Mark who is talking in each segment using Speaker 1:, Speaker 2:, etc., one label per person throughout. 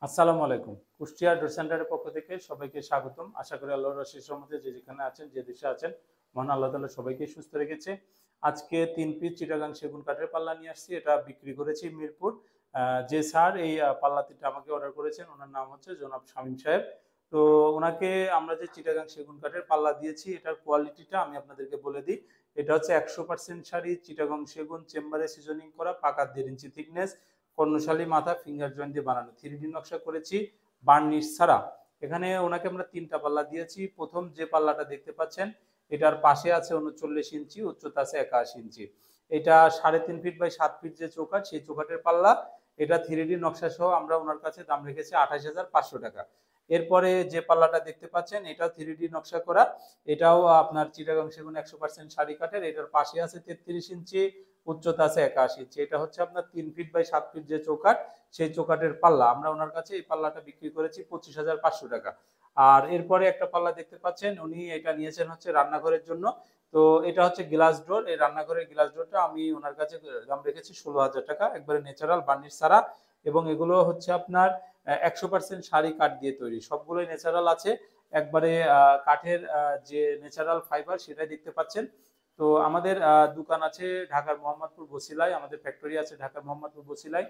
Speaker 1: আসসালামু আলাইকুম। কুষ্টিয়া ডোর সেন্টারের পক্ষ থেকে সবাইকে স্বাগতম। আশা করি আল্লাহর অশেষ রহমতে যে যেখানে আছেন, যে দেশে আছেন, মহান আল্লাহ তাআলা সবাইকে সুস্থ রেখেছে। আজকে ৩ পিস চিটাগাং সেগুন কাঠের পাল্লা নিয়ে আসছি। এটা বিক্রি করেছি মিরপুর। যে স্যার এই পাল্লাটিটা আমাকে অর্ডার করেছেন, ওনার নাম হচ্ছে জনাব শামীম সাহেব। তো ওনাকে আমরা যে চিটাগাং সেগুন কাঠের পাল্লা দিয়েছি, এটার কোয়ালিটিটা আমি আপনাদেরকে বলে দিই। এটা হচ্ছে ১০০% শাড়ি, চিটাগাং সেগুন, চেম্বারে সিজনিং করা, পাকা ১.৫ ইঞ্চি থিকনেস, কর্ণশালী মাথা, ফিঙ্গার জয়েন্ট দিয়ে বানানো, 3D নকশা করেছি, বার্নিশ ছাড়া। এখানে ওনাকে আমরা 3টা পাল্লা দিয়েছি। প্রথম যে পাল্লাটা দেখতে পাচ্ছেন, এটার পাশে আছে ৩৯ ইঞ্চি, উচ্চতা আছে ৮১ ইঞ্চি। এটা ৩.৫ ফিট বাই ৭ ফিট যে চৌকাঠ, সেই চৌকাঠের পাল্লা। এটা 3D নকশা সহ আমরা ওনার কাছে দাম রেখেছি ২৮,৫০০ টাকা। এরপরে যে পাল্লাটা দেখতে পাচ্ছেন, এটাও 3D নকশা করা। এটাও আপনার চিটাগাং সেগুন ১০০% শাড়ি কাঠের। এটার পাশে আছে ৩৩ ইঞ্চি, উচ্চতা আছে ৮১ ইঞ্চি। এটা হচ্ছে আপনার ৩ ফিট বাই ৭ ফিট যে চৌকাঠ, সেই চৌকাঠের পাল্লা। আমরা ওনার কাছে এই পাল্লাটা বিক্রি করেছি ২৫,৫০০ টাকা। আর এরপরে একটা পাল্লা দেখতে পাচ্ছেন, উনি এটা নিয়েছেন হচ্ছে রান্নাঘরের জন্য। তো এটা হচ্ছে গ্লাস ডোর। এই রান্নাঘরের গ্লাস ডোরটা আমি ওনার কাছে দাম রেখেছি ১৬,০০০ টাকা, একবারে ন্যাচারাল বার্নিশ ছাড়া। এবং এগুলো হচ্ছে আপনার ১০০% শাড়ি কাঠ দিয়ে তৈরি, সবগুলোই ন্যাচারাল আছে। একবারে কাঠের যে ন্যাচারাল ফাইবার, সেটাই দেখতে পাচ্ছেন। তো আমাদের দোকান আছে ঢাকার মোহাম্মদপুর বছিলায়, আমাদের ফ্যাক্টরি আছে ঢাকার মোহাম্মদপুর বছিলায়।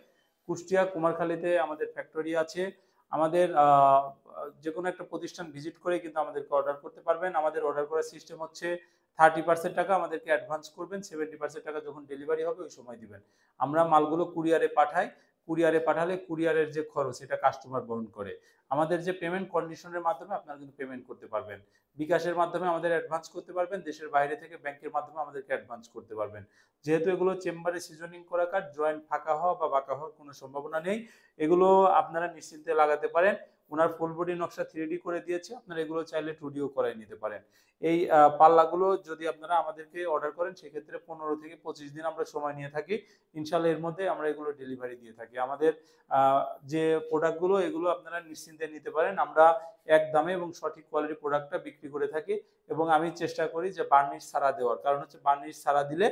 Speaker 1: কুষ্টিয়া কুমারখালীতে আমাদের ফ্যাক্টরি আছে। আমাদের যে কোনো একটা প্রতিষ্ঠান ভিজিট করে কিন্তু আমাদেরকে অর্ডার করতে পারবেন। আমাদের অর্ডার করার সিস্টেম হচ্ছে 30% টাকা আমাদেরকে অ্যাডভান্স করবেন, 70% টাকা যখন ডেলিভারি হবে ওই সময় দিবেন। আমরা মালগুলো কুরিয়ারে পাঠাই। কুরিয়ারে পাঠালে কুরিয়ারের যে খরচ, এটা কাস্টমার বহন করে। আমাদের যে পেমেন্ট কন্ডিশনের মাধ্যমে আপনারা কিন্তু পেমেন্ট করতে পারবেন। বিকাশের মাধ্যমে আমাদের অ্যাডভান্স করতে পারবেন, দেশের বাইরে থেকে ব্যাংকের মাধ্যমে আমাদেরকে অ্যাডভান্স করতে পারবেন। যেহেতু এগুলো চেম্বারে সিজনিং করা কাঠ, জয়েন্ট ফাঁকা হওয়া বা বাঁকা হওয়ার কোনো সম্ভাবনা নেই। এগুলো আপনারা নিশ্চিন্তে লাগাতে পারেন। ওনার ফুল বডি নকশা 3D করে দিয়েছে, আপনারা এগুলো চাইলে 2Dও করাই নিতে পারেন। এই পাল্লাগুলো যদি আপনারা আমাদেরকে অর্ডার করেন, সেক্ষেত্রে ১৫ থেকে ২৫ দিন আমরা সময় নিয়ে থাকি। ইনশাআল্লাহ এর মধ্যে আমরা এগুলো ডেলিভারি দিয়ে থাকি। আমাদের যে প্রোডাক্টগুলো, এগুলো আপনারা নিশ্চিন্তে নিতে পারেন। আমরা এক দামে এবং সঠিক কোয়ালিটির প্রোডাক্টটা বিক্রি করে থাকি। এবং আমি চেষ্টা করি যে বার্নিশ ছাড়া দেওয়ার, কারণ হচ্ছে বার্নিশ ছাড়া দিলে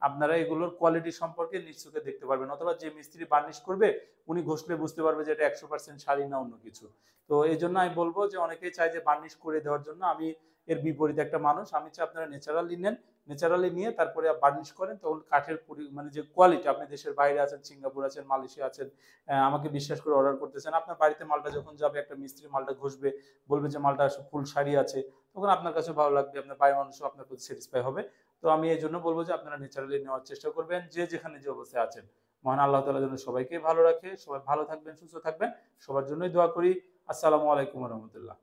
Speaker 1: আপনারা এগুলোর কোয়ালিটি সম্পর্কে নিশ্চয়ই দেখতে পারবেন, অথবা যে মিস্ত্রি বার্নিশ করবে উনি ঘষলে বুঝতে পারবে যে এটা ১০০% শাড়ি না অন্য কিছু। তো এই জন্য আমি বলবো যে অনেকেই চায় যে বার্নিশ করে দেওয়ার জন্য, আমি এর বিপরীত একটা মানুষ। আমি চাই আপনারা ন্যাচারালি নেন, ন্যাচারালি নিয়ে তারপরে বার্নিশ করেন, তখন কাঠের মানে যে কোয়ালিটি, আপনি দেশের বাইরে আছেন, সিঙ্গাপুর আছেন, মালয়েশিয়া আছেন, আমাকে বিশ্বাস করে অর্ডার করতেছেন, আপনার বাড়িতে মালটা যখন যাবে, একটা মিস্ত্রি মালটা ঘষবে, বলবে যে মালটা ফুল শাড়ি আছে, তখন আপনার কাছে ভালো লাগবে, আপনার বাড়ির মানুষও আপনার প্রতি স্যাটিসফাই হবে। তো আমি এই জন্য বলবো যে আপনারা ন্যাচারালি নেওয়ার চেষ্টা করবেন, যে যেখানে যে অবস্থায় আছেন। মহান আল্লাহ তাআলা যেন সবাইকে ভালো রাখে, সবাই ভালো থাকবেন, সুস্থ থাকবেন, সবার জন্যই দোয়া করি। আসসালামু আলাইকুম ওয়া রাহমাতুল্লাহ।